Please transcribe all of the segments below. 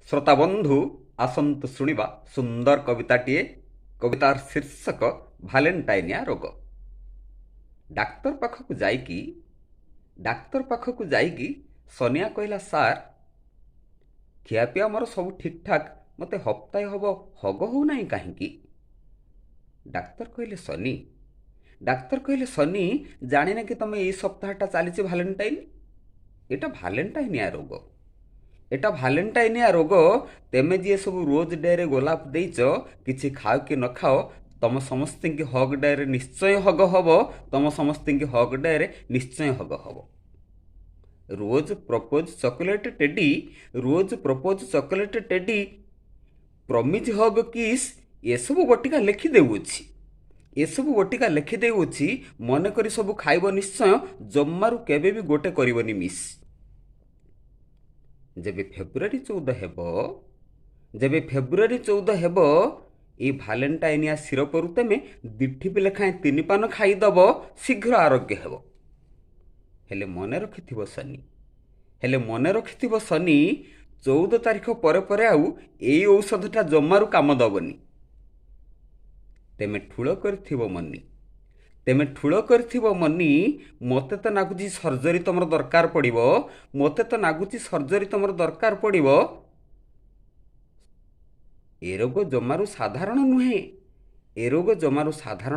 श्रोता बंधु आसंतु शुणिबा सुंदर कविताटीए। कवितार शीर्षक भालेंटाइनिया रोग। डाक्तर पाखकु जाइकी सोनिया कहला, सार खियापिया मोर सब ठीक ठाक, मते हप्ताहे हब हग हो नहीं कहीं। डाक्तर कहले सनी जाने कि तुम ये सप्ताहटा चली भालेंटाइन। एटा भालेंटाइनिया रोग। एटा भालेंटाइनिया रोग। तेमे जी सब रोज डे रे गोलाप देच किछि खाओ कि न खाओ, तुम समस्त की हग डे रे निश्चय हग हब। तुम समस्त की हग डे रे निश्चय हग हब। रोज प्रपोज चॉकलेट टेडी प्रमिज हग किस एसबू बटिका लिखि देउछि। एसबू बटिका लिखि देउछि। मन करी सब खाइब निश्चय, जम्मारु केबे भी गोटे करिवनी मिस। जेबे फेब्रुआरी 14 हेब ये भालेंटाइनिया सिरपरु तेमे दिठिप लेखाएं 3 पान खाईदब, शीघ्र आरोग्य हेब। हेले मने रखिथिब सनी 14 तारीख परे परे आउ एई औषधटा जम्मारु काम दबनी। तेमे ठुल करथिब मनी। मते तो नागुची सर्जरी तुमर दरकार पड़िबो। ए रोग जमारू साधारण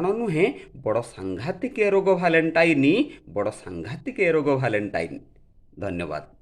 नुहे। बड़ सांघातिक ए रोग भालेंटाइन। धन्यवाद।